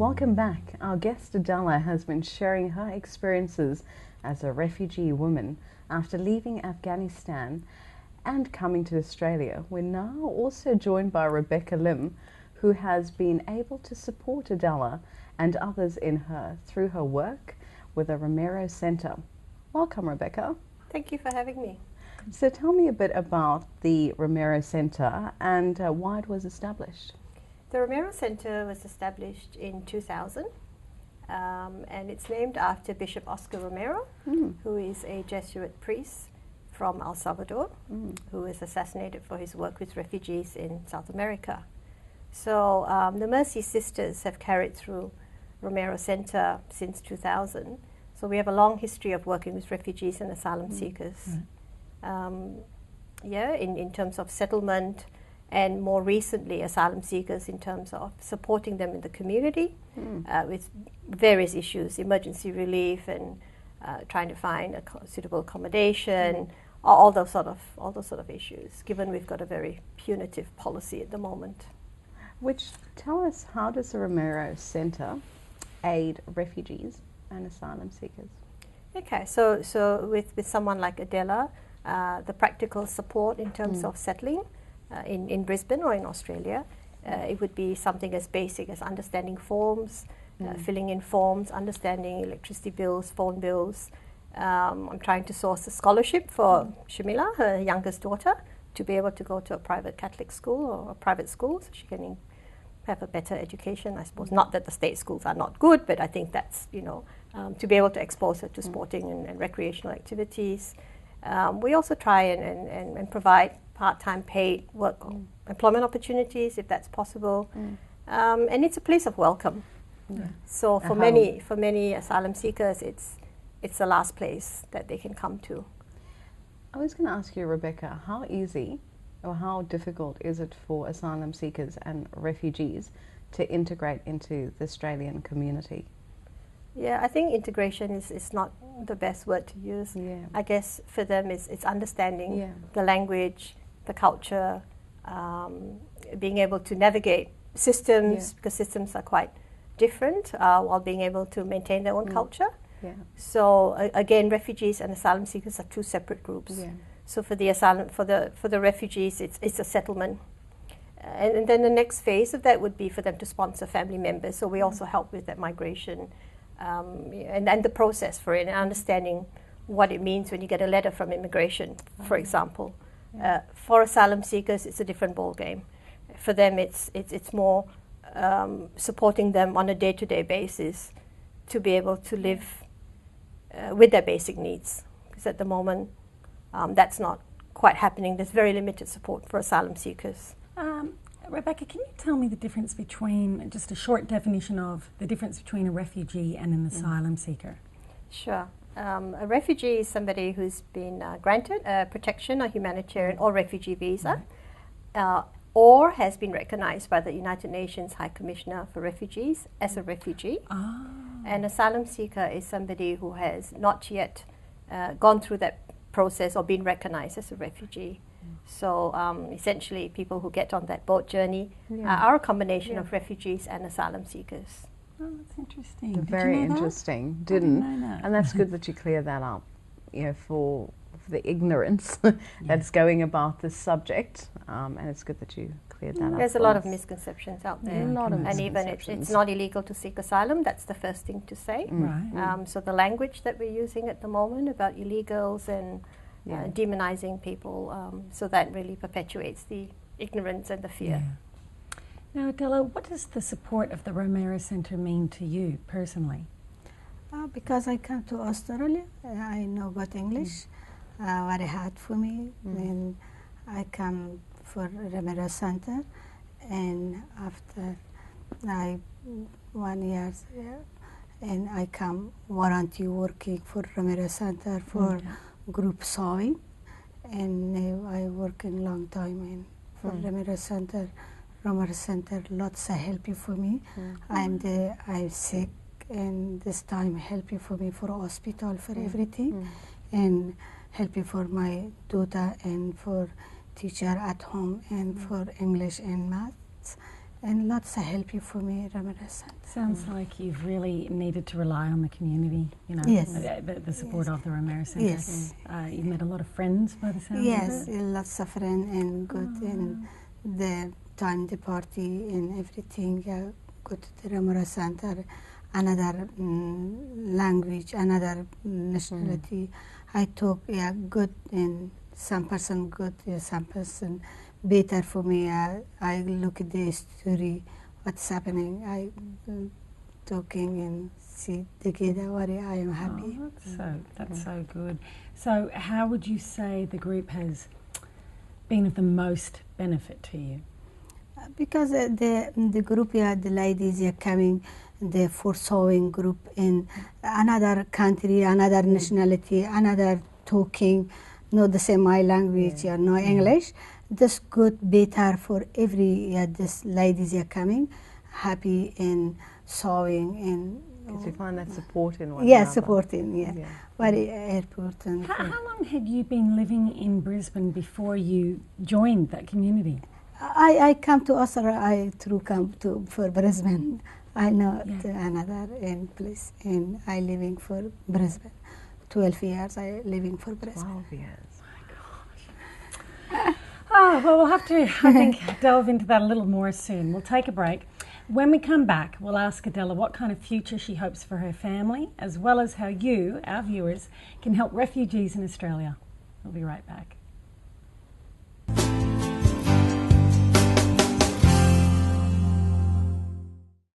Welcome back. Our guest Adela has been sharing her experiences as a refugee woman after leaving Afghanistan and coming to Australia. We're now also joined by Rebecca Lim, who has been able to support Adela and others in her through her work with the Romero Centre. Welcome, Rebecca. Thank you for having me. So tell me a bit about the Romero Centre and why it was established. The Romero Centre was established in 2000 and it's named after Bishop Oscar Romero, who is a Jesuit priest from El Salvador, who was assassinated for his work with refugees in South America. So the Mercy Sisters have carried through Romero Centre since 2000. So we have a long history of working with refugees and asylum seekers. In terms of settlement, and more recently asylum seekers in terms of supporting them in the community with various issues, emergency relief and trying to find a suitable accommodation, all those sort of issues, given we've got a very punitive policy at the moment. Tell us, how does the Romero Centre aid refugees and asylum seekers? Okay, so with someone like Adela, the practical support in terms of settling in Brisbane or in Australia, it would be something as basic as understanding forms, filling in forms, understanding electricity bills, phone bills. I'm trying to source a scholarship for Shamila, her youngest daughter, to be able to go to a private Catholic school or a private school so she can have a better education, I suppose. Not that the state schools are not good, but I think that's, to be able to expose her to sporting and recreational activities. We also try and provide part-time paid work, employment opportunities if that's possible, and it's a place of welcome. So for many asylum seekers, it's the last place that they can come to. I was going to ask you, Rebecca, how easy or how difficult is it for asylum seekers and refugees to integrate into the Australian community? Yeah, I think integration is not the best word to use. I guess for them it's understanding the language, the culture, being able to navigate systems, because systems are quite different, while being able to maintain their own culture. So again, refugees and asylum seekers are two separate groups. So for the refugees, it's a settlement. And then the next phase of that would be for them to sponsor family members. So we also help with that migration and the process for it, and understanding what it means when you get a letter from immigration, for example. For asylum seekers, it's a different ball game. For them, it's more supporting them on a day-to-day basis to be able to live with their basic needs. Because at the moment, that's not quite happening. There's very limited support for asylum seekers. Rebecca, can you tell me the difference between, just a short definition of the difference between a refugee and an asylum seeker? Sure. A refugee is somebody who's been granted protection, a humanitarian or refugee visa, or has been recognized by the United Nations High Commissioner for Refugees as a refugee. An asylum seeker is somebody who has not yet gone through that process or been recognized as a refugee. So essentially, people who get on that boat journey are a combination of refugees and asylum seekers. Oh, that's interesting. Very interesting. Didn't know that. And that's good that you clear that up, for the ignorance that's going about this subject, and it's good that you cleared that up. There's a lot of misconceptions out there, and even it's not illegal to seek asylum. That's the first thing to say. So the language that we're using at the moment about illegals and demonizing people, so that really perpetuates the ignorance and the fear. Now, Adela, what does the support of the Romero Centre mean to you personally? Because I come to Australia, I know about English, very hard for me. And I come for Romero Centre, and after 1 year, and I come volunteer working for Romero Centre for group sewing, and I working long time in for Romero Centre. Romero Centre lots of helping for me. I'm sick, and this time helping for me for hospital for everything, and helping for my daughter and for teacher at home and for English and maths, and lots of help for me, Romero Centre. Sounds like you've really needed to rely on the community, you know, Yes. the support of the Romero Centre. Yes. You've met a lot of friends by the sounds Yes, of it. lots of friends and good in the time, the party and everything. Go to the Romero Centre, another language, another nationality. I talk good, and some person good, some person better for me. I look at the story, what's happening. I talking and see together what I am happy. That's so good. So how would you say the group has been of the most benefit to you? Because the group, the ladies are coming, the for sewing group in another country, another nationality, another talking, not the same my language, no English. This good, better for every, this ladies are coming, happy and sewing and. Because you find that support in one Yeah, another. supporting, very important. How long had you been living in Brisbane before you joined that community? I come to Australia, I come to for Brisbane. I know another place, and I living for Brisbane. 12 years I living for Brisbane. 12 years. Oh, well, we'll have to, I think, delve into that a little more soon. We'll take a break. When we come back, we'll ask Adela what kind of future she hopes for her family, as well as how you, our viewers, can help refugees in Australia. We'll be right back.